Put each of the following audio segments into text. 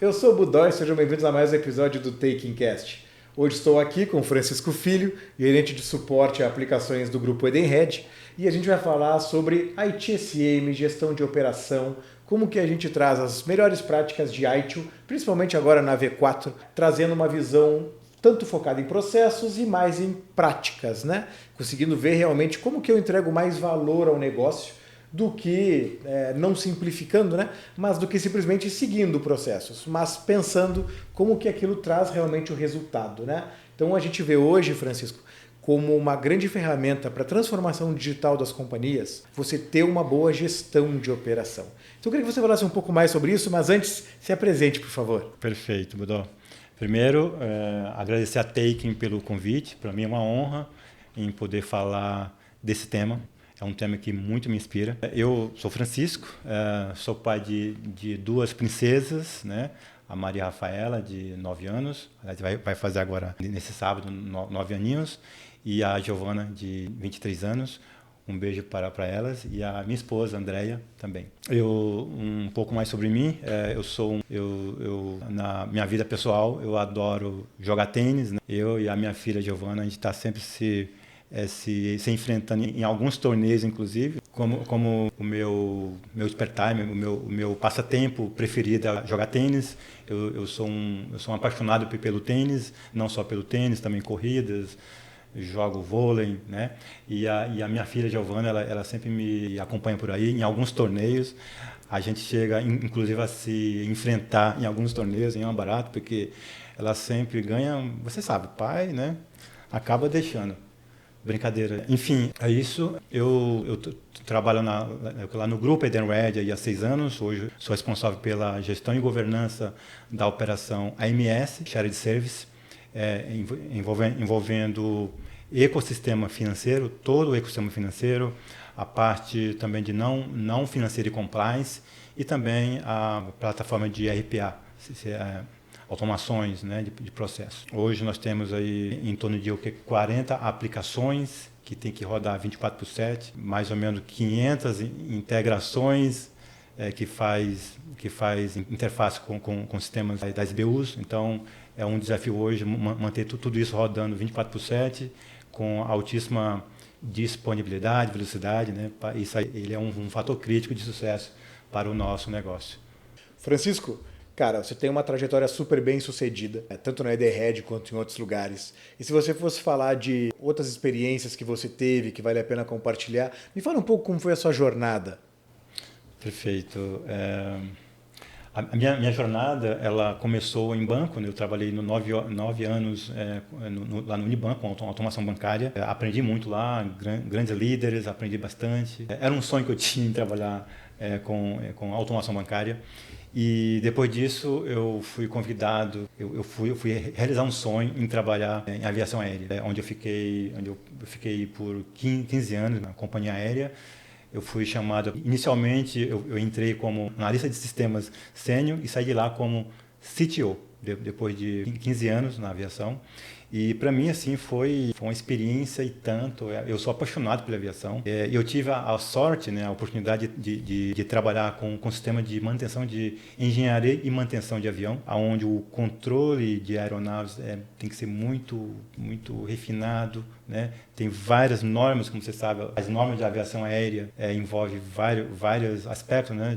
Eu sou o Budói, sejam bem-vindos a mais um episódio do Taking Cast. Hoje estou aqui com o Francisco Filho, gerente de suporte a aplicações do grupo Edenred, e a gente vai falar sobre ITSM, gestão de operação, como que a gente traz as melhores práticas de ITIL, principalmente agora na V4, trazendo uma visão tanto focada em processos e mais em práticas, né? Conseguindo ver realmente como que eu entrego mais valor ao negócio, do que, não simplificando, né? Mas do que simplesmente seguindo processos, mas pensando como que aquilo traz realmente o resultado, né? Então a gente vê hoje, Francisco, como uma grande ferramenta para a transformação digital das companhias, você ter uma boa gestão de operação. Então eu queria que você falasse um pouco mais sobre isso, mas antes, se apresente, por favor. Perfeito, Budó. Primeiro, agradecer a Taking pelo convite. Para mim é uma honra em poder falar desse tema. É um tema que muito me inspira. Eu sou Francisco, sou pai de duas princesas, né? A Maria Rafaela, de 9 anos, vai fazer agora, nesse sábado, 9 aninhos, e a Giovana, de 23 anos. Um beijo para elas, e a minha esposa, Andréia, também. Um pouco mais sobre mim, na minha vida pessoal, eu adoro jogar tênis, né? Eu e a minha filha, Giovana, a gente está sempre se enfrentando em alguns torneios, inclusive, como o meu spare time, o meu passatempo preferido é jogar tênis. Eu sou um apaixonado pelo tênis, não só pelo tênis, também corridas, jogo vôlei, né? E a minha filha Giovana, ela sempre me acompanha por aí em alguns torneios. A gente chega, inclusive, a se enfrentar em alguns torneios, em um barato, porque ela sempre ganha. Você sabe, pai, né? Acaba deixando. Brincadeira. Enfim, é isso. Eu trabalho lá no grupo Edenred há 6 anos. Hoje sou responsável pela gestão e governança da operação AMS, Shared Service, envolvendo ecossistema financeiro, todo o ecossistema financeiro, a parte também de não financeiro e compliance, e também a plataforma de RPA, automações, né, de processo. Hoje nós temos aí em torno de 40 aplicações que tem que rodar 24/7, mais ou menos 500 integrações que faz interface com sistemas das BUs. Então é um desafio hoje manter tudo isso rodando 24/7 com altíssima disponibilidade, velocidade, né? Isso aí, ele é um fator crítico de sucesso para o nosso negócio. Francisco, cara, você tem uma trajetória super bem sucedida, tanto na Edenred quanto em outros lugares. E se você fosse falar de outras experiências que você teve, que vale a pena compartilhar, me fala um pouco como foi a sua jornada. Perfeito. A minha jornada, ela começou em banco, né? Eu trabalhei 9 anos lá no Unibanco, com automação bancária. Aprendi muito lá, grandes líderes, aprendi bastante. Era um sonho que eu tinha em trabalhar com automação bancária. E depois disso eu fui convidado, eu fui realizar um sonho em trabalhar em aviação aérea, onde eu fiquei por 15 anos na companhia aérea. Eu fui chamado, inicialmente eu entrei como analista de sistemas sênior e saí de lá como CTO, depois de 15 anos na aviação. E para mim, assim, foi uma experiência e tanto. Eu sou apaixonado pela aviação. Eu tive a sorte, né, a oportunidade de trabalhar com o sistema de manutenção de engenharia e manutenção de avião, onde o controle de aeronaves tem que ser muito, muito refinado, né? Tem várias normas, como você sabe. As normas de aviação aérea envolvem vários aspectos, né,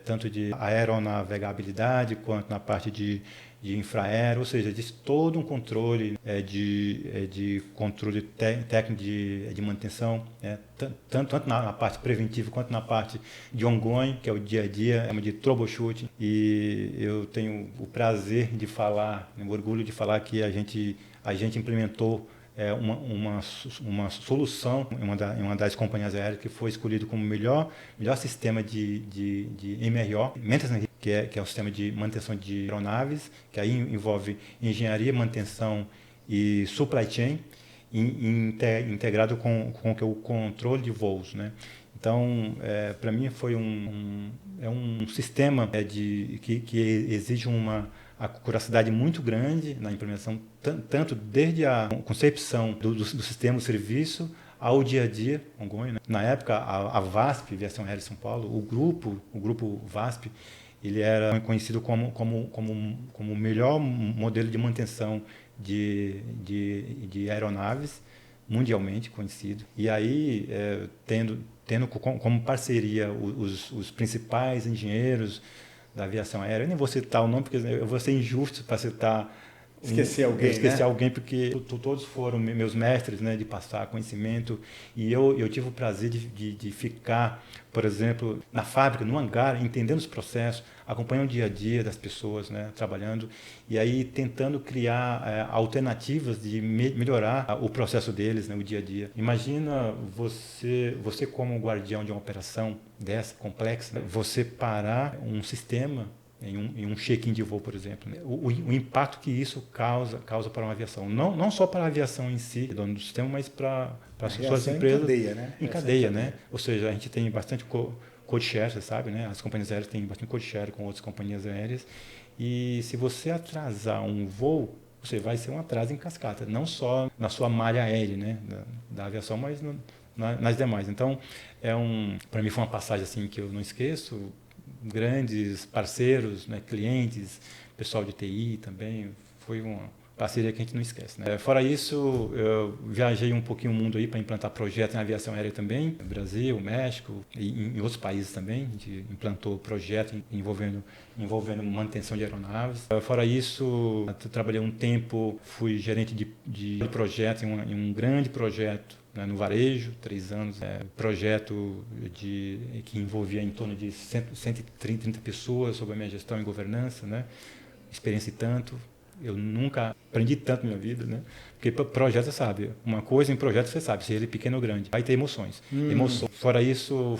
tanto de aeronavegabilidade quanto na parte de infraero, ou seja, existe todo um controle de controle técnico de manutenção, tanto na parte preventiva quanto na parte de ongoing, que é o dia a dia, de troubleshooting. E eu tenho o prazer de falar, o orgulho de falar que a gente implementou uma solução em uma das companhias aéreas que foi escolhido como melhor sistema de MRO, que é o sistema de manutenção de aeronaves, que aí envolve engenharia, manutenção e supply chain, integrado com o controle de voos, né? Então, para mim foi um sistema que exige uma acuracidade muito grande na implementação, tanto desde a concepção do sistema, do serviço, ao dia a dia ongoing, né? Na época, a VASP, Aviação Aérea de São Paulo, o grupo VASP, Ele era conhecido como o melhor modelo de manutenção de aeronaves, mundialmente conhecido. E aí, tendo como parceria os principais engenheiros da aviação aérea, eu nem vou citar o nome, porque eu vou ser injusto para citar Esquecer alguém, porque todos foram meus mestres, né, de passar conhecimento. E eu tive o prazer de ficar, por exemplo, na fábrica, no hangar, entendendo os processos, acompanhando o dia a dia das pessoas, né, trabalhando, e aí tentando criar alternativas de melhorar o processo deles, né, o dia a dia. Imagina você como guardião de uma operação dessa complexa, você parar um sistema em um check-in de voo, por exemplo. O impacto que isso causa para uma aviação. Não só para a aviação em si, dono do sistema, mas para as suas empresas. Em cadeia, né? Em cadeia, né? Ou seja, a gente tem bastante code share, você sabe, né? As companhias aéreas têm bastante code share com outras companhias aéreas. E se você atrasar um voo, você vai ser um atraso em cascata, não só na sua malha aérea, né? da aviação, mas nas demais. Então, para mim foi uma passagem assim que eu não esqueço. Grandes parceiros, né, clientes, pessoal de TI também, foi uma parceria que a gente não esquece, né? Fora isso, eu viajei um pouquinho o mundo aí para implantar projetos em aviação aérea também, Brasil, México e em outros países também. A gente implantou projetos envolvendo manutenção de aeronaves. Fora isso, eu trabalhei um tempo, fui gerente de projetos em um grande projeto, né, no varejo, 3 anos, projeto que envolvia em torno de 130 pessoas sob a minha gestão e governança, né, experiência e tanto. Eu nunca aprendi tanto na minha vida, né? Porque projeto, você sabe, uma coisa em projeto você sabe, se ele é pequeno ou grande, vai ter emoções. Fora isso,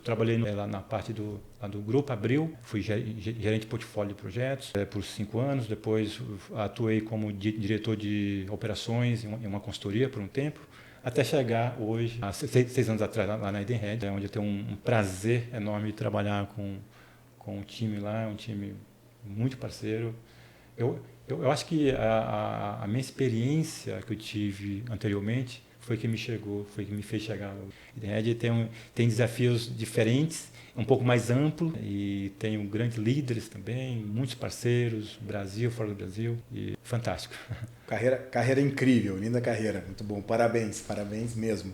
trabalhei lá na parte do Grupo Abril, fui gerente de portfólio de projetos por 5 anos, depois atuei como diretor de operações em uma consultoria por um tempo, até chegar hoje, há 6 anos atrás, lá na Edenred, onde eu tenho um prazer enorme de trabalhar com o time lá, um time muito parceiro. Eu acho que a minha experiência que eu tive anteriormente foi que me fez chegar. A Edenred tem desafios diferentes, um pouco mais amplo, e tenho grandes líderes também, muitos parceiros, Brasil, fora do Brasil, e fantástico. Carreira incrível, linda carreira, muito bom, parabéns mesmo.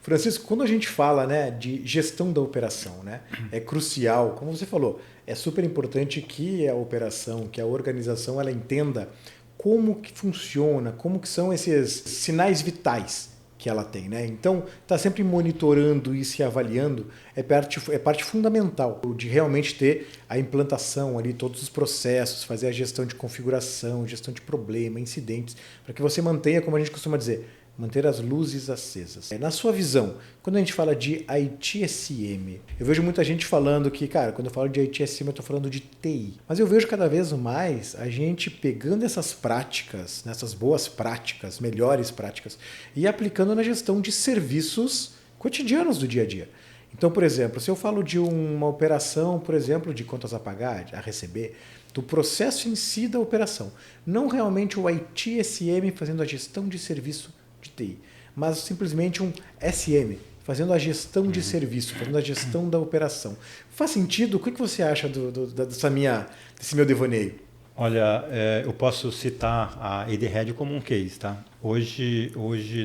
Francisco, quando a gente fala, né, de gestão da operação, né, é crucial, como você falou, é super importante que a operação, que a organização, ela entenda como que funciona, como que são esses sinais vitais que ela tem, né? Então, está sempre monitorando e se avaliando é parte fundamental de realmente ter a implantação ali, todos os processos, fazer a gestão de configuração, gestão de problema, incidentes, para que você mantenha, como a gente costuma dizer, manter as luzes acesas. Na sua visão, quando a gente fala de ITSM, eu vejo muita gente falando que, cara, quando eu falo de ITSM eu estou falando de TI. Mas eu vejo cada vez mais a gente pegando essas práticas, nessas boas práticas, melhores práticas, e aplicando na gestão de serviços cotidianos do dia a dia. Então, por exemplo, se eu falo de uma operação, por exemplo, de contas a pagar, a receber, do processo em si da operação, não realmente o ITSM fazendo a gestão de serviço de TI, mas simplesmente um SM, fazendo a gestão de serviço, fazendo a gestão da operação. Faz sentido? O que você acha desse meu devaneio? Olha, eu posso citar a Edenred como um case, tá? Hoje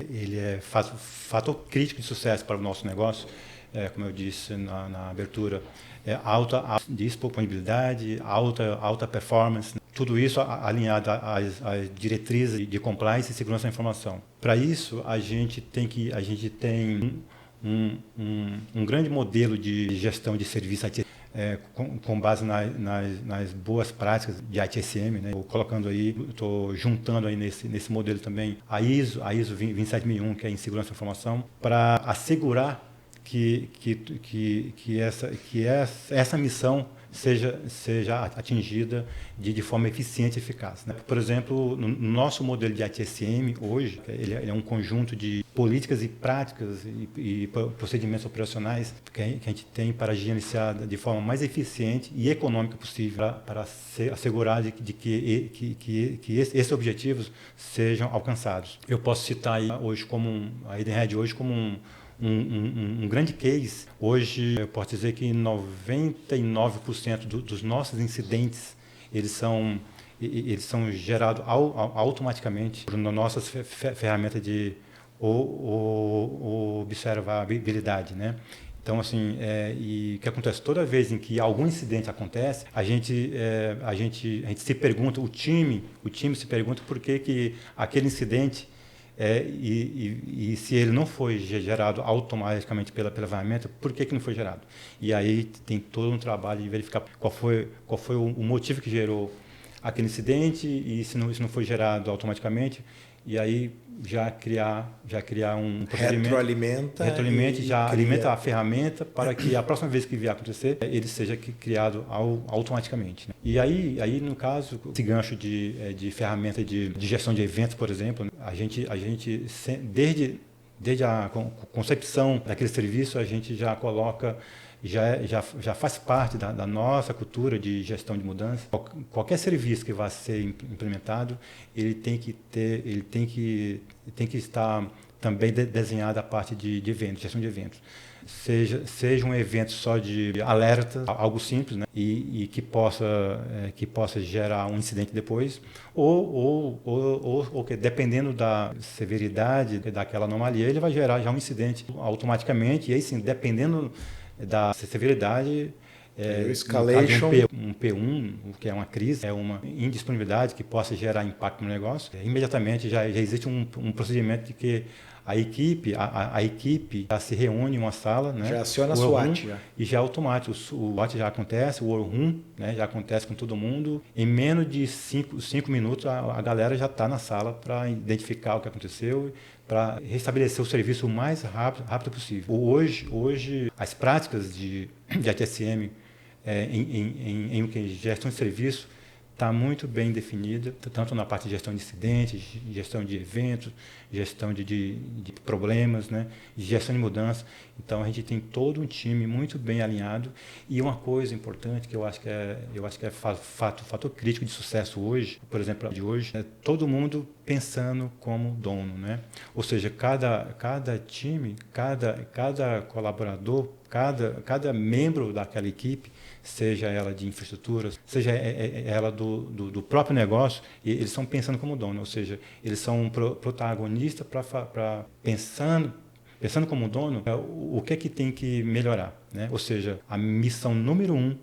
ele é fator crítico de sucesso para o nosso negócio, como eu disse na abertura, alta disponibilidade, alta performance, tudo isso alinhado às diretrizes de compliance e segurança da informação. Para isso, a gente tem um grande modelo de gestão de serviço com base nas boas práticas de ITSM, né? Estou juntando aí nesse modelo também a ISO 27001, que é em segurança da informação, para assegurar que essa missão seja atingida de forma eficiente e eficaz, né? Por exemplo, no nosso modelo de ITSM hoje, ele é um conjunto de políticas e práticas e procedimentos operacionais que a gente tem para gerenciar de forma mais eficiente e econômica possível para assegurar de que esses objetivos sejam alcançados. Eu posso citar aí hoje a Edenred hoje como um grande case. Hoje, eu posso dizer que 99% dos nossos incidentes, eles são gerados automaticamente por nossas ferramentas de observabilidade, né? Então, assim, e o que acontece? Toda vez em que algum incidente acontece, a gente se pergunta, o time se pergunta por que aquele incidente, e se ele não foi gerado automaticamente pela ferramenta, por que não foi gerado? E aí tem todo um trabalho de verificar qual foi o motivo que gerou aquele incidente, e se não foi gerado automaticamente, e aí já criar um procedimento, retroalimenta já alimenta a ferramenta para que a próxima vez que vier a acontecer, ele seja criado automaticamente, né? E aí no caso, esse gancho de ferramenta de gestão de eventos, por exemplo, a gente desde a concepção daquele serviço, a gente já coloca, já faz parte da nossa cultura de gestão de mudança. Qualquer serviço que vai ser implementado, ele tem que estar também desenhado a parte de eventos, gestão de eventos. Seja um evento só de alerta, algo simples, né? E que possa gerar um incidente depois, ou que, dependendo da severidade daquela anomalia, ele vai gerar já um incidente automaticamente, e aí sim, dependendo da severidade, escalation, um P1, que é uma crise, é uma indisponibilidade que possa gerar impacto no negócio, imediatamente já existe um procedimento de que a equipe já se reúne em uma sala, né? Já aciona a SWAT. E já é automático. O SWAT já acontece, o War Room, né? Já acontece com todo mundo. Em menos de 5 minutos, a galera já está na sala para identificar o que aconteceu, para restabelecer o serviço o mais rápido possível. Hoje as práticas de ITSM em gestão de serviço está muito bem definida, tanto na parte de gestão de incidentes, gestão de eventos, gestão de problemas, né, gestão de mudança. Então a gente tem todo um time muito bem alinhado, e uma coisa importante que eu acho que é fator crítico de sucesso hoje, por exemplo, de hoje, é todo mundo pensando como dono, né? Ou seja, cada time, cada colaborador, cada membro daquela equipe, seja ela de infraestrutura, seja ela do próprio negócio, e eles estão pensando como dono, ou seja, eles são protagonistas pensando como dono, o que tem que melhorar, né? Ou seja, a missão número 1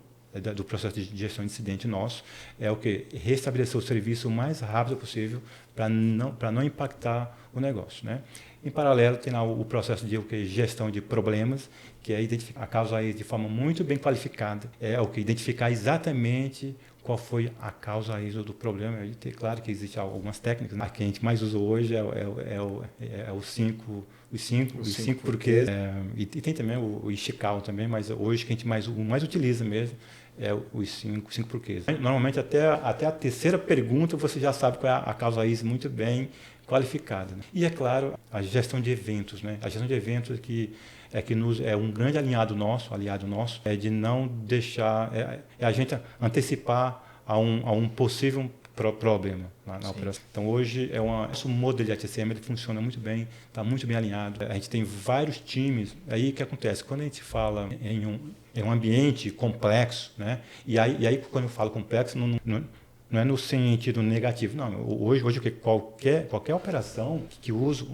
do processo de gestão de incidente nosso é o que? Restabelecer o serviço o mais rápido possível para não impactar o negócio, né? Em paralelo, tem lá o processo de gestão de problemas, que é identificar a causa raiz de forma muito bem qualificada, é o que? Identificar exatamente qual foi a causa raiz do problema. É claro que existem algumas técnicas, mas a que a gente mais usa hoje é os cinco porquês. E tem também o Ishikawa também, mas hoje que a gente mais utiliza mesmo é os cinco porquês. Normalmente até a terceira pergunta você já sabe qual é a causa raiz muito bem qualificada, né? E é claro, a gestão de eventos, né? A gestão de eventos que é um grande aliado nosso, é de não deixar, a gente antecipar a um possível problema na operação. Então hoje nosso modelo de ITSM ele funciona muito bem, está muito bem alinhado. A gente tem vários times. Aí o que acontece? Quando a gente fala em um ambiente complexo, né? E aí quando eu falo complexo, não é no sentido negativo, não. Hoje qualquer operação que usa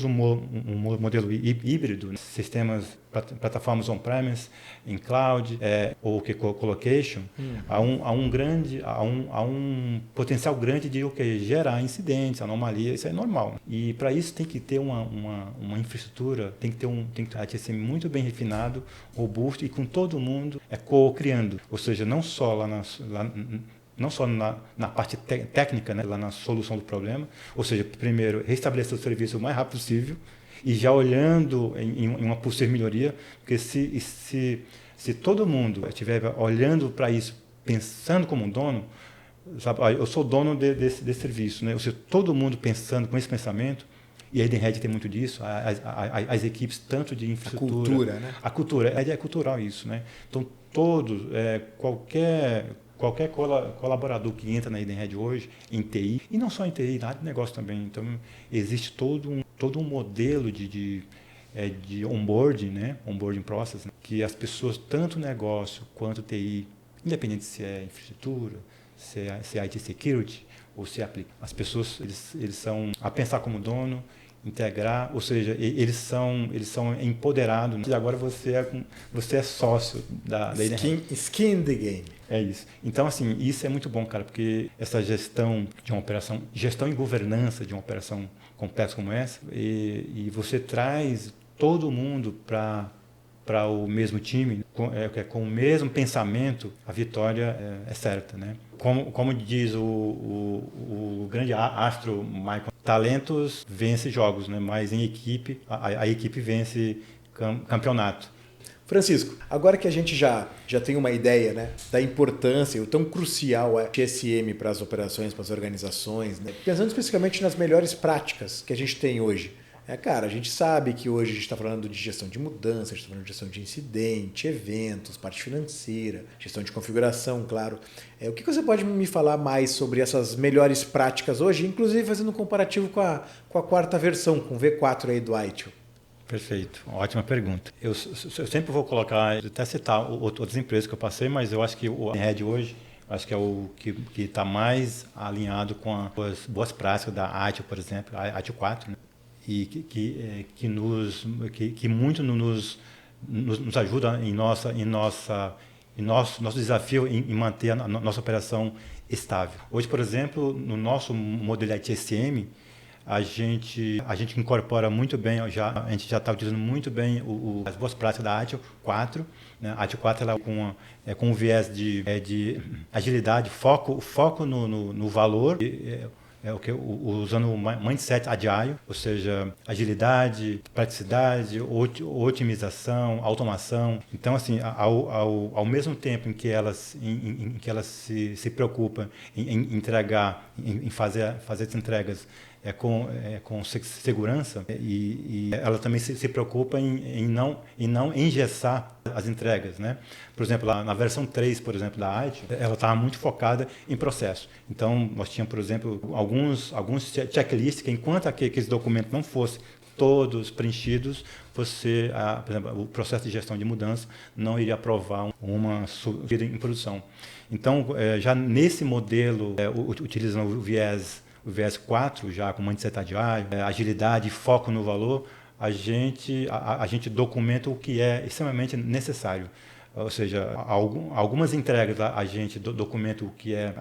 um modelo híbrido, né? Sistemas, plataformas on-premise, em cloud, ou colocation, há um potencial grande de gerar incidentes, anomalias, isso é normal. E para isso tem que ter uma infraestrutura, tem que ser muito bem refinado, robusto e com todo mundo co-criando, ou seja, não só não só na parte técnica, né, lá na solução do problema, ou seja, primeiro, restabelecer o serviço o mais rápido possível e já olhando em uma possível melhoria, porque se todo mundo estiver olhando para isso, pensando como um dono, sabe, eu sou dono desse serviço, né? Ou seja, todo mundo pensando com esse pensamento, e a Edenred tem muito disso, as equipes tanto de infraestrutura... A cultura, né? A cultura, é cultural isso, né? Então, todos, qualquer colaborador que entra na Edenred hoje, em TI, e não só em TI, na área de negócio também, então existe todo um modelo de de onboarding, né? Onboarding process, né? Que as pessoas, tanto negócio quanto TI, independente se é infraestrutura, se é IT security ou se aplica, as pessoas eles são a pensar como dono, integrar, ou seja, eles são empoderados. E agora você é sócio da skin in the game. É isso. Então, assim, isso é muito bom, cara, porque essa gestão de uma operação, gestão e governança de uma operação complexa como essa, e você traz todo mundo para o mesmo time, com o mesmo pensamento, a vitória é certa, né? Como diz o grande astro Michael, talentos vence jogos, né? Mas em equipe, a equipe vence campeonato. Francisco, agora que a gente já tem uma ideia, né, da importância, o tão crucial é o TSM para as operações, para as organizações, né? Pensando especificamente nas melhores práticas que a gente tem hoje. Cara, a gente sabe que hoje a gente está falando de gestão de mudança, a gente está falando de gestão de incidente, eventos, parte financeira, gestão de configuração, claro. O que você pode me falar mais sobre essas melhores práticas hoje, inclusive fazendo um comparativo com a quarta versão, com o V4 aí do ITIL? Perfeito, ótima pergunta. Eu sempre vou colocar, até citar outras empresas que eu passei, mas eu acho que o Red hoje, acho que é o que está mais alinhado com as boas práticas da ITIL, por exemplo, a ITIL 4, né? E que muito nos ajuda em nosso desafio em manter a nossa operação estável. Hoje, por exemplo, no nosso modelo ITSM, a gente incorpora muito bem, a gente já está utilizando muito bem as boas práticas da ITIL 4. Né? A ITIL 4 ela com um viés de agilidade, foco no valor, usando o mindset agile, ou seja, agilidade, praticidade, otimização, automação. Então, assim, ao mesmo tempo em que elas se preocupam em entregar, em fazer as entregas com segurança, e ela também se preocupa em não engessar as entregas, né? Por exemplo, na versão 3, por exemplo, da ITIL, ela estava muito focada em processo. Então, nós tínhamos, por exemplo, alguns checklists que, enquanto aqueles documentos não fossem todos preenchidos, por exemplo, o processo de gestão de mudança não iria aprovar uma subida em produção. Então, já nesse modelo, utilizando o viés 4, já com mindset agile, agilidade e foco no valor, a gente documenta o que é extremamente necessário. Ou seja, algumas entregas a gente documenta o que é,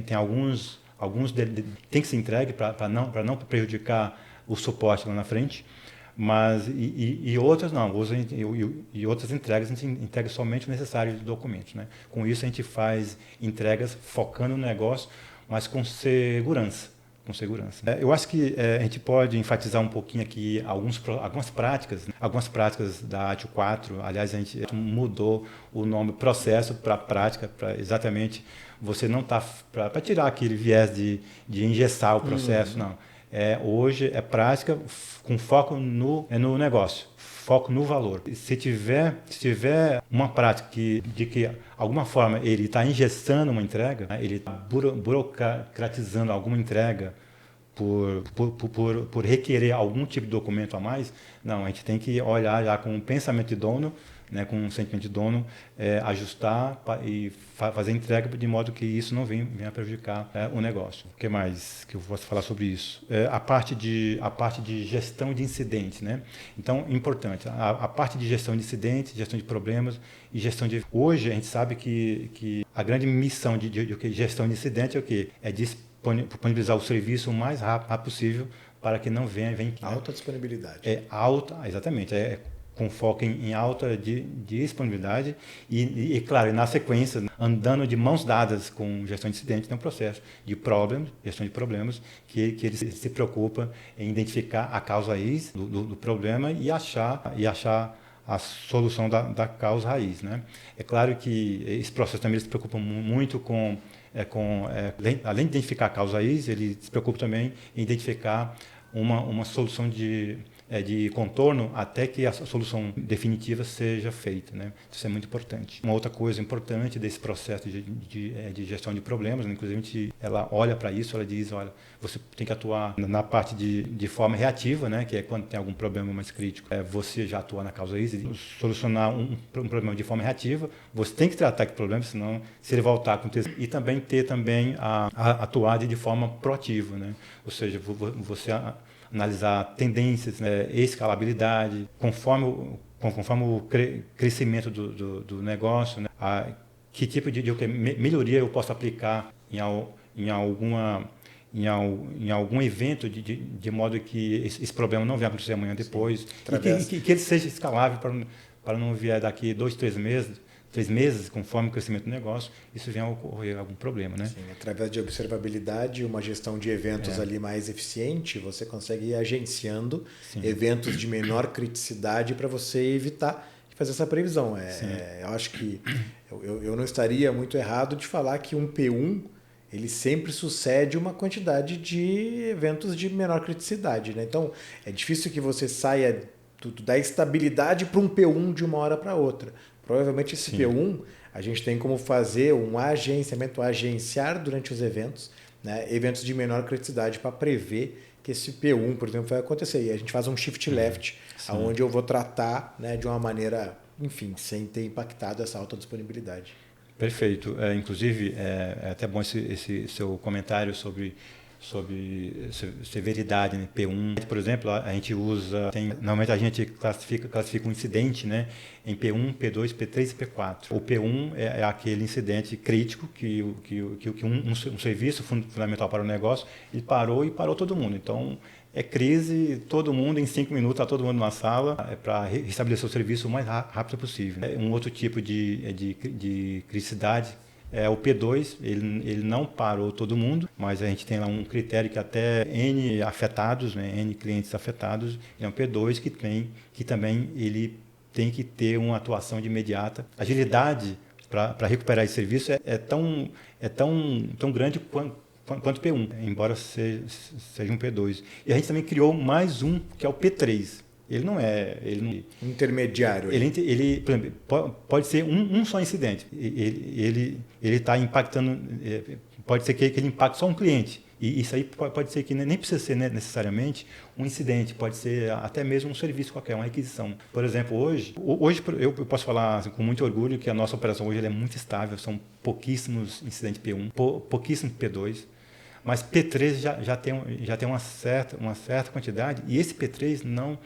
tem alguns tem que ser entregue para não prejudicar o suporte lá na frente, mas e outras não, e outras entregas a gente entrega somente o necessário de documentos, né? Com isso a gente faz entregas focando no negócio, mas com segurança. Eu acho que a gente pode enfatizar um pouquinho aqui algumas práticas da ITIL 4. Aliás, a gente mudou o nome processo para prática, para exatamente você não tá para tirar aquele viés de engessar o processo, não. Hoje é prática com foco no negócio, foco no valor. Se tiver uma prática de que alguma forma ele está engessando uma entrega, né, ele está burocratizando alguma entrega por requerer algum tipo de documento a mais, não, a gente tem que olhar já com um pensamento de dono, né, com um sentimento de dono, ajustar e fazer entrega de modo que isso não venha prejudicar o negócio. O que mais que eu posso falar sobre isso? A parte de gestão de incidentes, né? Então, importante, a parte de gestão de incidentes, gestão de problemas e gestão de... Hoje, a gente sabe que a grande missão de gestão de incidente é o quê? É disponibilizar o serviço o mais rápido possível para que não venha... Alta disponibilidade. Exatamente. Com foco em alta disponibilidade e, claro, na sequência, andando de mãos dadas com gestão de incidente, tem um processo de gestão de problemas, que ele se preocupa em identificar a causa raiz do problema e achar a solução da causa raiz, né? É claro que esse processo também se preocupa muito além de identificar a causa raiz, ele se preocupa também em identificar uma solução de contorno até que a solução definitiva seja feita, né? Isso é muito importante. Uma outra coisa importante desse processo de gestão de problemas, né? Inclusive ela olha para isso, ela diz, olha, você tem que atuar na parte de forma reativa, né? Que é quando tem algum problema mais crítico, você já atua na causa raiz, solucionar um problema de forma reativa, você tem que tratar aquele problema, senão se ele voltar a acontecer, e também ter atuar de forma proativa, né? Ou seja, você analisar tendências, né, escalabilidade, conforme o crescimento do negócio, né, que tipo de melhoria eu posso aplicar em algum evento de modo que esse problema não venha acontecer amanhã depois. Sim, e que ele seja escalável para não vier daqui 2, 3 meses, conforme o crescimento do negócio, isso venha a ocorrer algum problema, né? Sim, através de observabilidade e uma gestão de eventos ali mais eficiente, você consegue ir agenciando eventos de menor criticidade para você evitar de fazer essa previsão. Eu acho que eu não estaria muito errado de falar que um P1 ele sempre sucede uma quantidade de eventos de menor criticidade, né? Então, é difícil que você saia da estabilidade para um P1 de uma hora para outra. Provavelmente esse P1 a gente tem como fazer um agenciar durante os eventos, né? Eventos de menor criticidade para prever que esse P1, por exemplo, vai acontecer. E a gente faz um shift left, onde eu vou tratar, né, de uma maneira, enfim, sem ter impactado essa alta disponibilidade. Perfeito. Inclusive, é até bom esse seu comentário sobre severidade, né? P1, por exemplo, a gente usa, normalmente a gente classifica um incidente, né, em P1, P2, P3 e P4. O P1 é aquele incidente crítico que um serviço fundamental para o negócio, ele parou todo mundo. Então, é crise, todo mundo, em 5 minutos, está todo mundo na sala, para restabelecer o serviço o mais rápido possível. Um outro tipo de criticidade é o P2, ele não parou todo mundo, mas a gente tem lá um critério que até N afetados, né, N clientes afetados, é um P2 que também ele tem que ter uma atuação de imediata. Agilidade para recuperar esse serviço é tão grande quanto P1, embora seja um P2. E a gente também criou mais um, que é o P3. Ele não intermediário. Ele por exemplo, pode ser um só incidente. Ele está impactando, pode ser que ele impacte só um cliente. E isso aí pode ser que nem precisa ser necessariamente um incidente, pode ser até mesmo um serviço qualquer, uma requisição. Por exemplo, hoje eu posso falar assim, com muito orgulho que a nossa operação hoje é muito estável, são pouquíssimos incidentes P1, pouquíssimos P2. Mas P3 já tem uma certa quantidade, e esse P3 não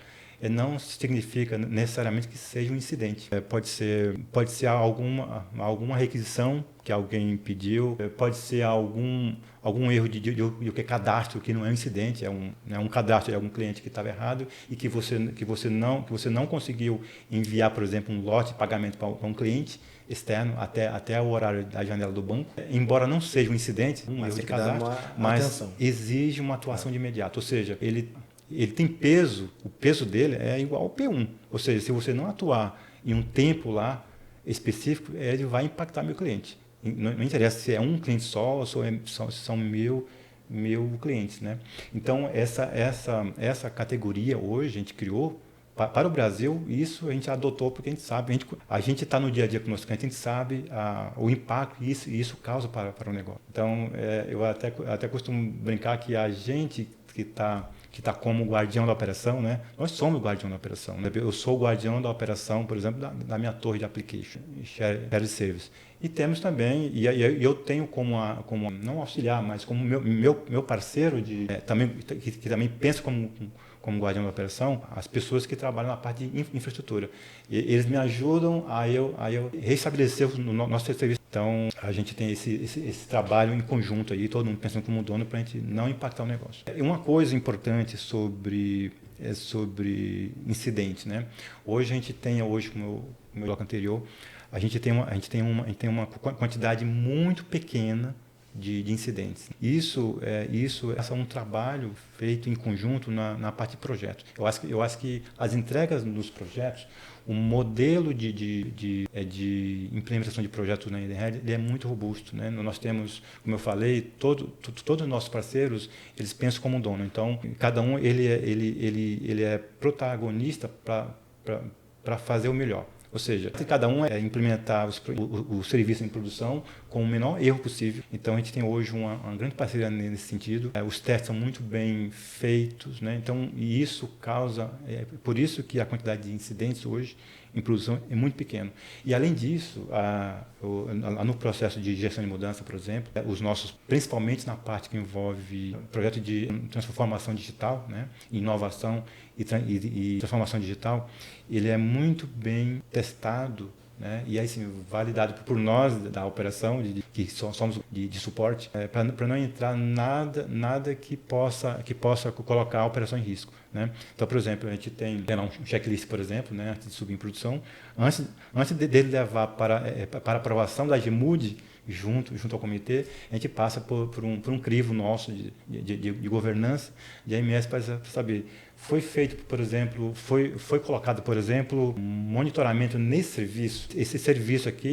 significa necessariamente que seja um incidente. Pode ser alguma requisição que alguém pediu, pode ser algum erro de cadastro que não é um incidente, é um cadastro de algum cliente que estava errado e que você não conseguiu enviar, por exemplo, um lote de pagamento para um cliente externo até o horário da janela do banco. Embora não seja um incidente, um erro de cadastro, mas exige uma atuação de imediato. Ou seja, ele tem peso, o peso dele é igual ao P1. Ou seja, se você não atuar em um tempo lá específico, ele vai impactar meu cliente. Não interessa se é um cliente só ou se são mil clientes, né? Então, essa categoria hoje a gente criou para o Brasil, isso a gente adotou porque a gente sabe, a gente está no dia a dia com o nosso cliente, a gente sabe o impacto que isso causa para o negócio. Então, eu até costumo brincar que a gente que está como guardião da operação, né? Nós somos o guardião da operação. Né? Eu sou o guardião da operação, por exemplo, da minha torre de application, shared service. E temos também, e eu tenho como não auxiliar, mas como meu parceiro, que também pensa como guardião da operação, as pessoas que trabalham na parte de infraestrutura. E eles me ajudam a eu restabelecer o nosso serviço. Então, a gente tem esse trabalho em conjunto aí, todo mundo pensando como dono, para a gente não impactar o negócio. E uma coisa importante sobre incidentes, né? Hoje a gente tem, como no bloco anterior, a gente tem uma quantidade muito pequena de incidentes. Isso é um trabalho feito em conjunto na parte de projetos. Eu acho que as entregas nos projetos, o modelo de implementação de projetos na Edenred, ele é muito robusto, né? Nós temos, como eu falei, todos os nossos parceiros, eles pensam como um dono. Então, cada um ele é protagonista para fazer o melhor. Ou seja, cada um é implementar o serviço em produção com o menor erro possível. Então, a gente tem hoje uma grande parceria nesse sentido. Os testes são muito bem feitos, né? Então, e isso causa... por isso que a quantidade de incidentes hoje em produção é muito pequena. E, além disso, no processo de gestão de mudança, por exemplo, os nossos, principalmente na parte que envolve projeto de transformação digital, né? Inovação e transformação digital, ele é muito bem testado, né? E aí sim, validado por nós da operação, que somos de suporte, para não entrar nada que possa colocar a operação em risco, né? Então, por exemplo, a gente tem um checklist, por exemplo, né, antes de subir em produção, antes dele levar para aprovação da GMUD, junto ao comitê, a gente passa por um crivo nosso de governança de AMS para saber. Foi feito, por exemplo, foi colocado, por exemplo, um monitoramento nesse serviço. Esse serviço aqui,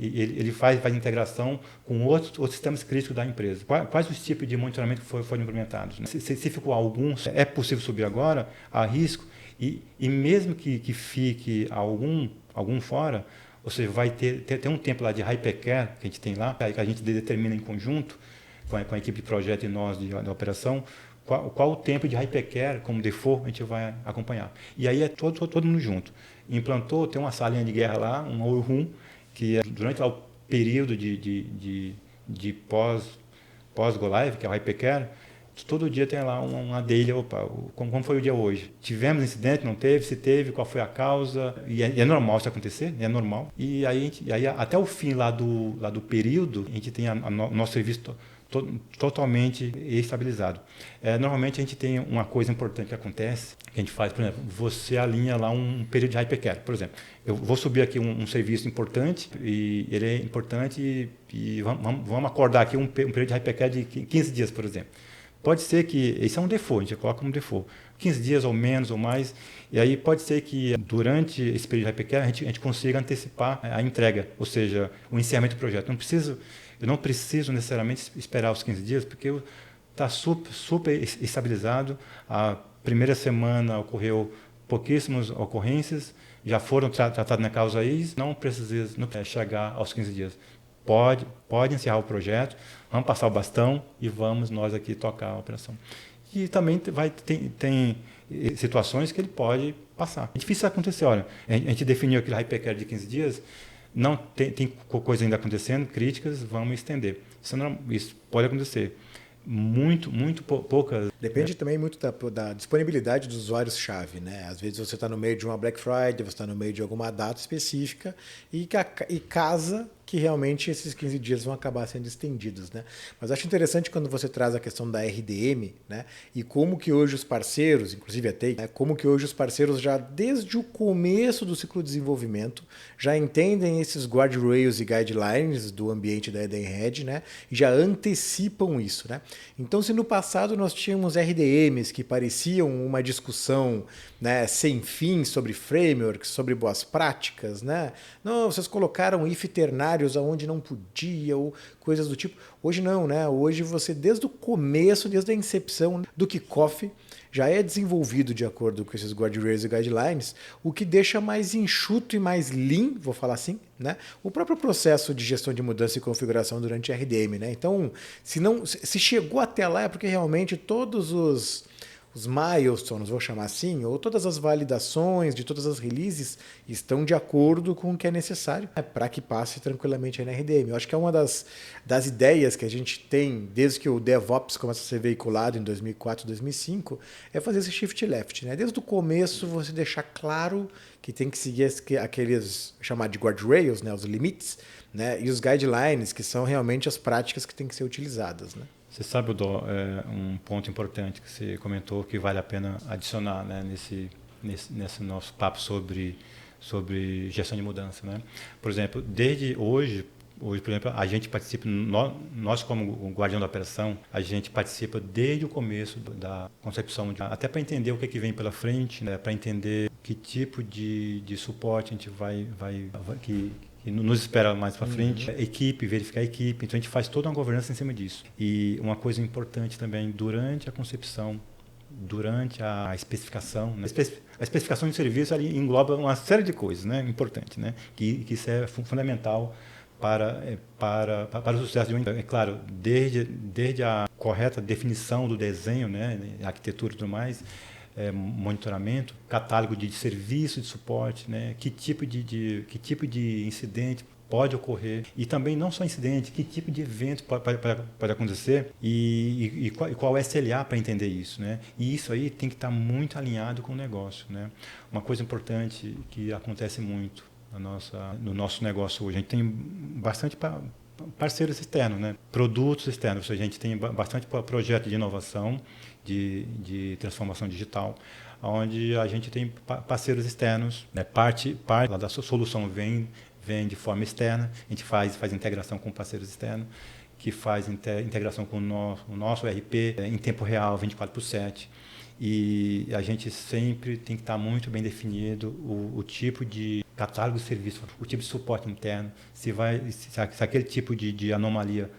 ele faz integração com outros sistemas críticos da empresa. Quais os tipos de monitoramento que foram implementados? Se ficou algum, é possível subir agora, há risco, e mesmo que fique algum fora, ou seja, vai ter um tempo lá de hypercare que a gente tem lá, que a gente determina em conjunto com a equipe de projeto e nós de operação, qual o tempo de hypercare, como default, a gente vai acompanhar. E aí é todo mundo junto. Implantou, tem uma salinha de guerra lá, um war room, que é durante lá, o período de pós-go live, que é o hypercare, todo dia tem lá uma daily, como foi o dia hoje? Tivemos incidente, não teve? Se teve, qual foi a causa? E é normal isso acontecer, é normal. E aí até o fim lá do período, a gente tem o nosso serviço totalmente estabilizado. Normalmente a gente tem uma coisa importante que acontece, que a gente faz, por exemplo, você alinha lá um período de hypercare, por exemplo. Eu vou subir aqui um serviço importante, e ele é importante, e vamos acordar aqui um período de hypercare de 15 dias, por exemplo. Pode ser que, isso é um default, a gente coloca um default, 15 dias ou menos ou mais, e aí pode ser que durante esse período de hypercare a gente consiga antecipar a entrega, ou seja, o encerramento do projeto. Eu não preciso necessariamente esperar os 15 dias, porque está super estabilizado. A primeira semana ocorreu pouquíssimas ocorrências, já foram tratadas na causa raiz, não precisa chegar aos 15 dias. Pode encerrar o projeto, vamos passar o bastão e vamos nós aqui tocar a operação. E também tem situações que ele pode passar. É difícil acontecer, olha, a gente definiu aquele hypercare de 15 dias, não tem coisa ainda acontecendo, críticas, vamos estender. Isso pode acontecer. Muito poucas. Depende também muito da disponibilidade dos usuários-chave, né? Às vezes você está no meio de uma Black Friday, você está no meio de alguma data específica e casa que realmente esses 15 dias vão acabar sendo estendidos, né? Mas acho interessante quando você traz a questão da RDM, né? E como que hoje os parceiros, inclusive a Take, né? Como que hoje os parceiros já desde o começo do ciclo de desenvolvimento já entendem esses guardrails e guidelines do ambiente da Edenred, né? E já antecipam isso, né? Então, se no passado nós tínhamos RDMs que pareciam uma discussão, né, sem fim sobre frameworks, sobre boas práticas, né? Não, vocês colocaram if ternários aonde não podia ou coisas do tipo. Hoje não, né? Hoje você, desde o começo, desde a incepção do kickoff, já é desenvolvido de acordo com esses guardrails e guidelines, o que deixa mais enxuto e mais lean, vou falar assim, né? O próprio processo de gestão de mudança e configuração durante RDM, né? Então, se chegou até lá é porque realmente todos os milestones, vou chamar assim, ou todas as validações de todas as releases estão de acordo com o que é necessário, né, para que passe tranquilamente na RDM. Eu acho que é uma das ideias que a gente tem desde que o DevOps começa a ser veiculado em 2004, 2005, é fazer esse shift left, né? Desde o começo você deixar claro que tem que seguir aqueles chamados de guardrails, né, os limites, né, e os guidelines, que são realmente as práticas que têm que ser utilizadas, né? Você sabe, Dó, um ponto importante que você comentou que vale a pena adicionar, né, nesse nosso papo sobre gestão de mudança, né? Por exemplo, desde hoje, Hoje, por exemplo, a gente participa, nós como o guardião da operação, a gente participa desde o começo da concepção, até para entender o que vem pela frente, né? Para entender que tipo de suporte a gente que nos espera mais para frente, equipe, verificar a equipe, então a gente faz toda uma governança em cima disso. E uma coisa importante também, durante a concepção, durante a especificação, né? A especificação de serviço ali engloba uma série de coisas, né? Importante, né? Que isso é fundamental para o sucesso de uma empresa. É claro, desde a correta definição do desenho, né? Arquitetura e tudo mais, monitoramento, catálogo de serviço de suporte, né? Que tipo de incidente pode ocorrer, e também não só incidente, que tipo de evento pode acontecer e qual é o SLA para entender isso, né? E isso aí tem que estar muito alinhado com o negócio, né? Uma coisa importante que acontece muito no nosso negócio hoje, a gente tem bastante parceiros externos, né? Produtos externos, a gente tem bastante projeto de inovação, de transformação digital, onde a gente tem parceiros externos, né? Parte da solução vem de forma externa, a gente faz integração com parceiros externos, que faz integração com o nosso ERP em tempo real, 24/7. E a gente sempre tem que estar muito bem definido o tipo de catálogo de serviço, o tipo de suporte interno, se aquele tipo de anomalia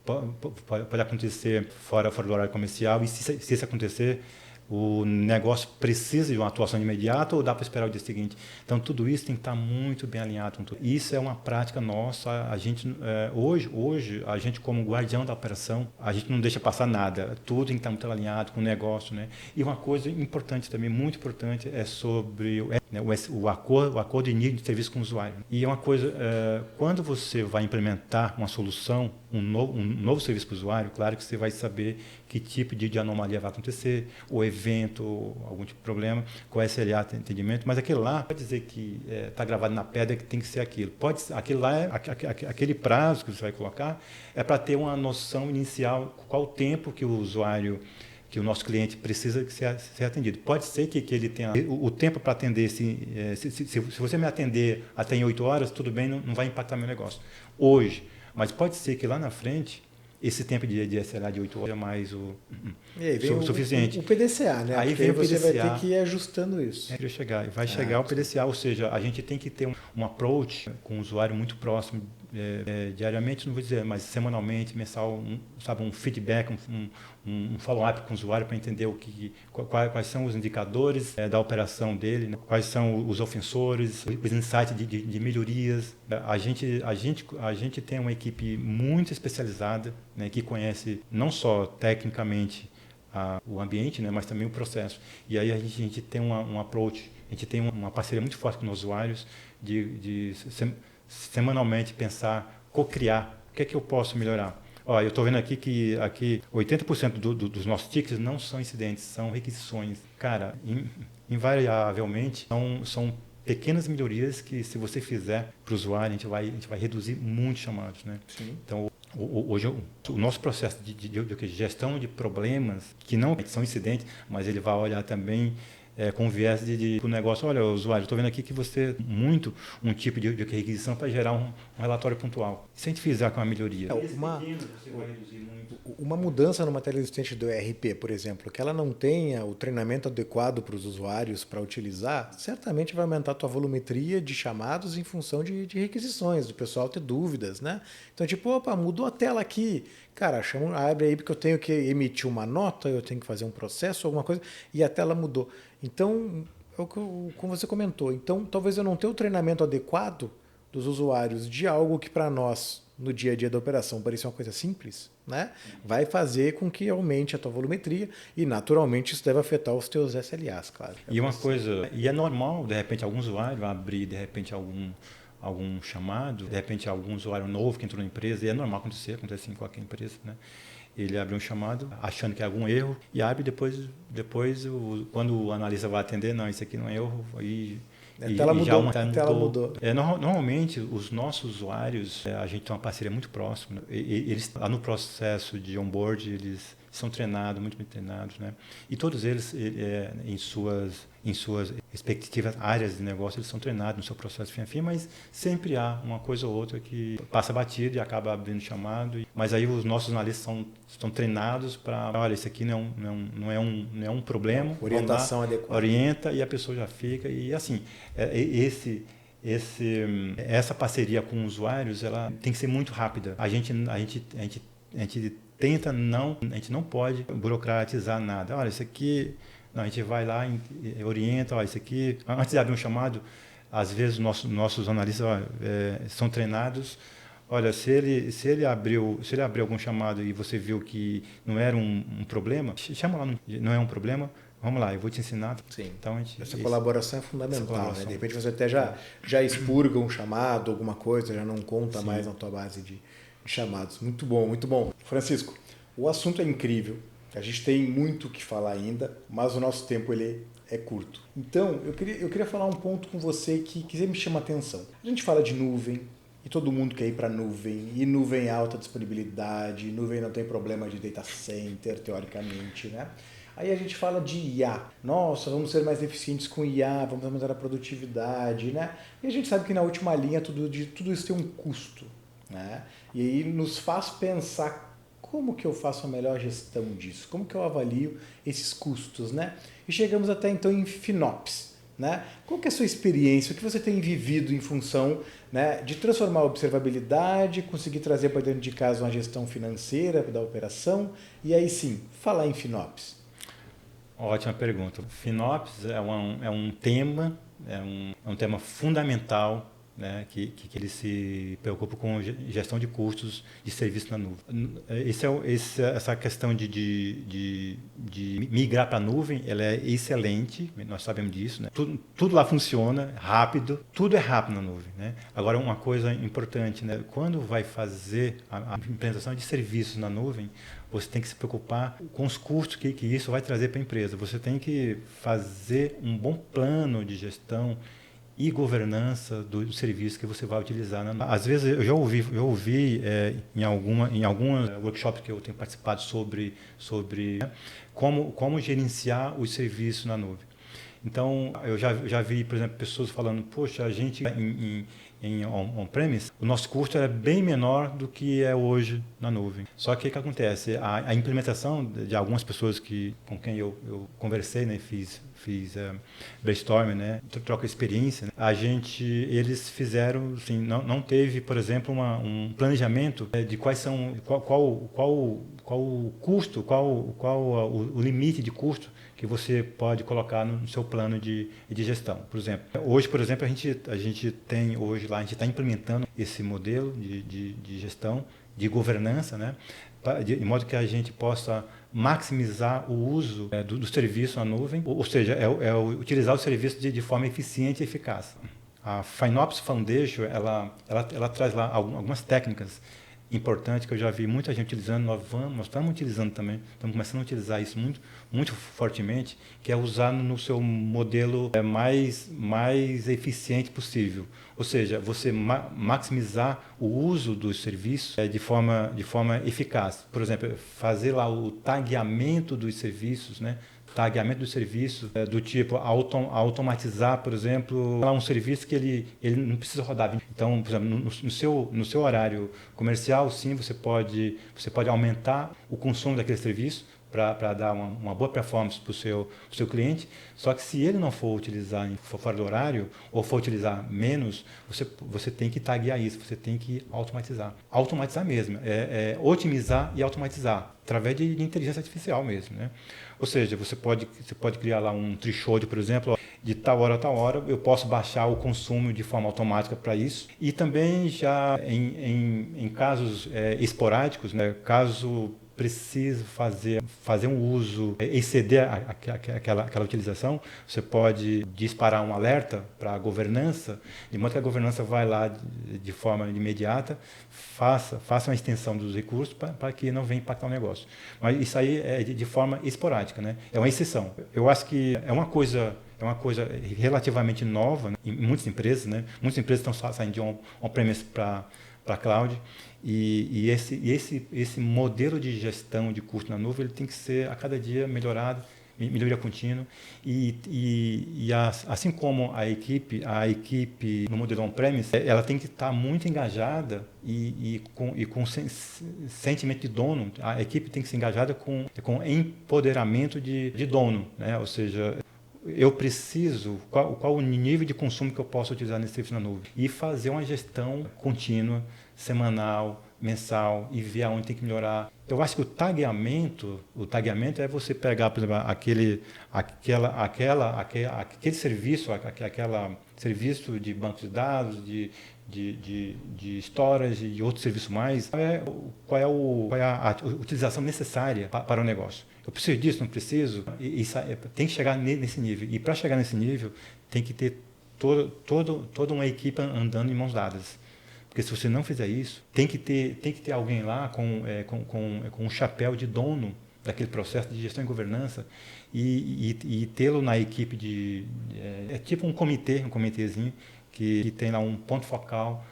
pode acontecer fora do horário comercial, e se isso acontecer, o negócio precisa de uma atuação imediata ou dá para esperar o dia seguinte. Então, tudo isso tem que estar muito bem alinhado com tudo. Isso é uma prática nossa. A gente, hoje, a gente como guardião da operação, a gente não deixa passar nada. Tudo tem que estar muito alinhado com o negócio, né? E uma coisa importante também, muito importante, é sobre o acordo de nível de serviço com o usuário. E é uma coisa, quando você vai implementar uma solução, um novo serviço para o usuário, claro que você vai saber que tipo de anomalia vai acontecer, ou evento, ou algum tipo de problema, com SLA tem entendimento, mas aquilo lá pode dizer que está gravado na pedra que tem que ser aquilo. Aquilo lá, aquele prazo que você vai colocar, é para ter uma noção inicial qual o tempo que o usuário, que o nosso cliente precisa ser atendido. Pode ser que ele tenha o tempo para atender, se você me atender até em 8 horas, tudo bem, não vai impactar meu negócio. Hoje, mas pode ser que lá na frente, esse tempo de SLA de 8 horas é mais o suficiente. O PDCA, né? Aí porque vem aí você o PDCA, vai ter que ir ajustando isso. Vai chegar o PDCA, ou seja, a gente tem que ter um approach com o usuário muito próximo, diariamente, não vou dizer, mas semanalmente, mensal, um feedback, um follow-up com o usuário para entender quais são os indicadores da operação dele, né? Quais são os ofensores, os insights de melhorias. A gente tem uma equipe muito especializada, né, que conhece não só tecnicamente o ambiente, né, mas também o processo. E aí a gente tem um approach, a gente tem uma parceria muito forte com os usuários de semanalmente pensar, co-criar, o que é que eu posso melhorar. Ó, eu estou vendo aqui que 80% dos nossos tickets não são incidentes, são requisições. Cara, invariavelmente são pequenas melhorias que, se você fizer para o usuário, a gente vai reduzir muitos chamados, né? Sim. Então, hoje o nosso processo de gestão de problemas, que não são incidentes, mas ele vai olhar também com viés de negócio. Olha, usuário, estou vendo aqui que você muito um tipo de requisição para gerar um relatório pontual. Se a gente fizer com uma melhoria, você vai reduzir muito. Uma mudança numa tela existente do ERP, por exemplo, que ela não tenha o treinamento adequado para os usuários para utilizar, certamente vai aumentar a tua volumetria de chamados em função de requisições, do pessoal ter dúvidas, né? Então, tipo, opa, mudou a tela aqui. Cara, abre aí porque eu tenho que emitir uma nota, eu tenho que fazer um processo, alguma coisa, e a tela mudou. Então, como você comentou, então talvez eu não tenha o treinamento adequado dos usuários de algo que para nós, no dia a dia da operação, parecia uma coisa simples, né? Vai fazer com que aumente a tua volumetria e, naturalmente, isso deve afetar os teus SLAs, claro. E é normal, de repente, algum usuário abrir, de repente, algum chamado, de repente, algum usuário novo que entrou na empresa, e é normal acontece em qualquer empresa, né? Ele abre um chamado achando que é algum erro e abre depois quando o analista vai atender, não, isso aqui não é erro, aí a tela mudou. Normalmente, os nossos usuários, a gente tem uma parceria muito próxima. Eles, lá no processo de onboard, eles são treinados, muito bem treinados, né? E todos eles, em em suas respectivas áreas de negócio, eles são treinados no seu processo FIANFI, mas sempre há uma coisa ou outra que passa batido e acaba abrindo chamado. Mas aí os nossos analistas estão treinados para, olha, isso aqui não é um problema. Orientação adequada. Orienta e a pessoa já fica. E assim, essa parceria com os usuários, ela tem que ser muito rápida. A gente tenta a gente não pode burocratizar nada. Olha, isso aqui, não, a gente vai lá e orienta, olha, isso aqui, antes de abrir um chamado, às vezes nossos analistas são treinados. Olha, se ele abriu algum chamado e você viu que não era um problema, chama lá, não é um problema. Vamos lá, eu vou te ensinar. Sim. Então, essa colaboração é fundamental. Né? De repente você até já expurga um chamado, alguma coisa, já não conta mais na tua base de chamados. Muito bom, muito bom. Francisco, o assunto é incrível. A gente tem muito o que falar ainda, mas o nosso tempo ele é curto. Então, eu queria falar um ponto com você que me chama a atenção. A gente fala de nuvem, e todo mundo quer ir para nuvem, e nuvem é alta disponibilidade, nuvem não tem problema de data center, teoricamente, né? Aí a gente fala de IA. Nossa, vamos ser mais eficientes com IA, vamos aumentar a produtividade, né? E a gente sabe que na última linha tudo isso tem um custo, né? E aí nos faz pensar como que eu faço a melhor gestão disso, como que eu avalio esses custos, né? E chegamos até então em FinOps, né? Qual que é a sua experiência, o que você tem vivido em função, né, de transformar a observabilidade, conseguir trazer para dentro de casa uma gestão financeira da operação e aí sim, falar em FinOps? Ótima pergunta. FinOps é um tema fundamental, né, que ele se preocupa com gestão de custos de serviço na nuvem. Essa questão de migrar para a nuvem, ela é excelente, nós sabemos disso, né? Tudo lá funciona rápido, tudo é rápido na nuvem, né? Agora, uma coisa importante, né? Quando vai fazer a implementação de serviços na nuvem, você tem que se preocupar com os custos que isso vai trazer para a empresa. Você tem que fazer um bom plano de gestão e governança do serviço que você vai utilizar. Às vezes eu já ouvi em alguns workshops que eu tenho participado sobre né, como gerenciar os serviços na nuvem. Então eu já vi, por exemplo, pessoas falando, poxa, a gente em on-premise, o nosso custo era bem menor do que é hoje na nuvem. Só que o que acontece? A implementação de algumas pessoas com quem eu conversei, né, fiz brainstorming, né, troca experiência, né, eles fizeram, assim, não teve, por exemplo, um planejamento de qual o custo, qual o limite de custo que você pode colocar no seu plano de gestão. Por exemplo, hoje, a gente tem hoje lá, a gente está implementando esse modelo de gestão, de governança, né, de modo que a gente possa maximizar o uso do serviço na nuvem, ou seja, utilizar o serviço de forma eficiente e eficaz. A FinOps Foundation, ela traz lá algumas técnicas importante que eu já vi muita gente utilizando, nós estamos utilizando também, estamos começando a utilizar isso muito, muito fortemente, que é usar no seu modelo mais eficiente possível. Ou seja, você maximizar o uso dos serviços de forma eficaz. Por exemplo, fazer lá o tagueamento dos serviços, né? Tagueamento do serviço, do tipo automatizar, por exemplo, um serviço que ele não precisa rodar. Então, por exemplo, no seu horário comercial, sim, você pode aumentar o consumo daquele serviço para dar uma boa performance para o seu cliente. Só que se ele não for utilizar fora do horário ou for utilizar menos, você tem que taguear isso, você tem que automatizar. Automatizar mesmo, otimizar e automatizar, através de inteligência artificial mesmo, né? Ou seja, você pode criar lá um threshold, por exemplo, de tal hora a tal hora, eu posso baixar o consumo de forma automática para isso. E também já em casos esporádicos, né, caso preciso fazer um uso, exceder aquela utilização, você pode disparar um alerta para a governança, de modo que a governança vai lá de forma imediata, faça uma extensão dos recursos para que não venha impactar o negócio. Mas isso aí é de forma esporádica, né? É uma exceção. Eu acho que é uma coisa relativamente nova, né, em muitas empresas, né? Muitas empresas estão saindo de on-premise para cloud. E esse modelo de gestão de custo na nuvem ele tem que ser a cada dia melhorado melhoria contínua assim como a equipe no modelo on-premise, ela tem que estar muito engajada e com sentimento de dono. A equipe tem que ser engajada com empoderamento de dono, né? Ou seja, eu preciso, qual o nível de consumo que eu posso utilizar nesse serviço na nuvem e fazer uma gestão contínua, semanal, mensal e ver aonde tem que melhorar. Eu acho que o tagueamento é você pegar, por exemplo, aquele serviço, serviço de banco de dados, de storage e outros serviços mais. Qual é a utilização necessária para o negócio? Eu preciso disso, não preciso? Tem que chegar nesse nível. E para chegar nesse nível, tem que ter toda uma equipe andando em mãos dadas. Porque se você não fizer isso, tem que ter alguém lá com um chapéu de dono daquele processo de gestão e governança e tê-lo na equipe é tipo um comitêzinho que tem lá um ponto focal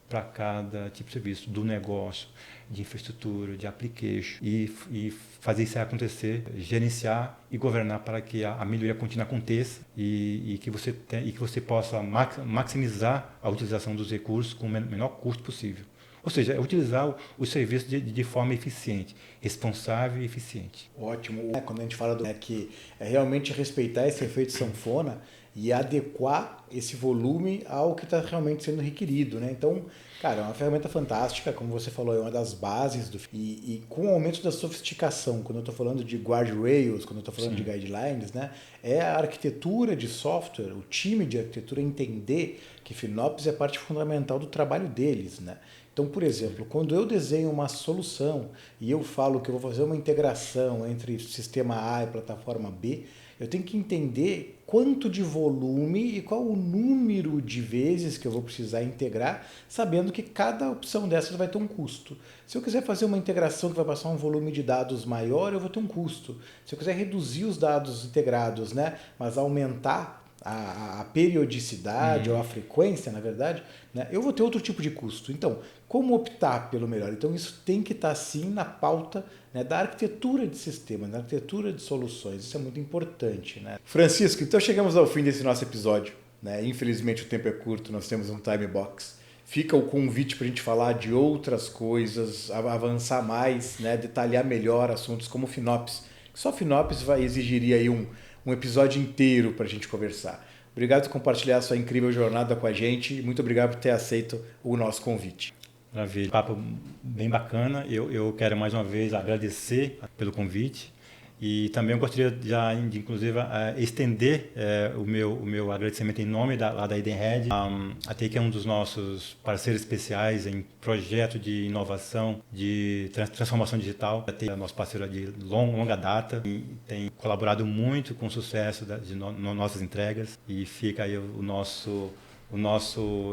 para cada tipo de serviço, do negócio, de infraestrutura, de application, e fazer isso acontecer, gerenciar e governar para que a melhoria contínua aconteça e que você possa maximizar a utilização dos recursos com o menor custo possível. Ou seja, utilizar os serviços de forma eficiente, responsável e eficiente. Ótimo. Quando a gente fala que é realmente respeitar esse efeito sanfona e adequar esse volume ao que está realmente sendo requerido, né? Então, cara, é uma ferramenta fantástica, como você falou, é uma das bases e com o aumento da sofisticação, quando eu estou falando de guardrails, quando eu estou falando de guidelines, né? É a arquitetura de software, o time de arquitetura entender que FinOps é parte fundamental do trabalho deles, né? Então, por exemplo, quando eu desenho uma solução e eu falo que eu vou fazer uma integração entre sistema A e plataforma B, eu tenho que entender quanto de volume e qual o número de vezes que eu vou precisar integrar, sabendo que cada opção dessas vai ter um custo. Se eu quiser fazer uma integração que vai passar um volume de dados maior, eu vou ter um custo. Se eu quiser reduzir os dados integrados, né, mas aumentar a periodicidade ou a frequência, na verdade, né, eu vou ter outro tipo de custo. Então, como optar pelo melhor? Então, isso tem que estar, sim, na pauta, né, da arquitetura de sistema, da arquitetura de soluções. Isso é muito importante, né? Francisco, então chegamos ao fim desse nosso episódio, né? Infelizmente, o tempo é curto, nós temos um time box. Fica o convite para a gente falar de outras coisas, avançar mais, né, detalhar melhor assuntos como FinOps. Só FinOps exigiria aí um episódio inteiro para a gente conversar. Obrigado por compartilhar a sua incrível jornada com a gente e muito obrigado por ter aceito o nosso convite. Maravilha. Papo bem bacana. Eu quero mais uma vez agradecer pelo convite e também eu gostaria de inclusive, estender o meu agradecimento em nome da Edenred. A TAKE é um dos nossos parceiros especiais em projeto de inovação, de transformação digital. A TAKE é nosso parceiro de longa data e tem colaborado muito com o sucesso de nossas entregas e fica aí o nosso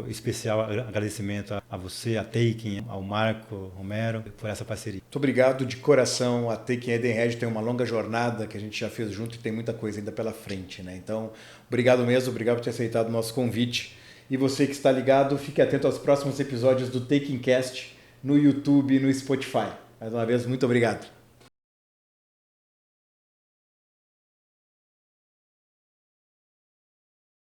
especial agradecimento a você, a Taking, ao Marco Romero, por essa parceria. Muito obrigado de coração. A Taking Edenred tem uma longa jornada que a gente já fez junto e tem muita coisa ainda pela frente, né? Então, obrigado mesmo, obrigado por ter aceitado o nosso convite. E você que está ligado, fique atento aos próximos episódios do Taking Cast no YouTube e no Spotify. Mais uma vez, muito obrigado.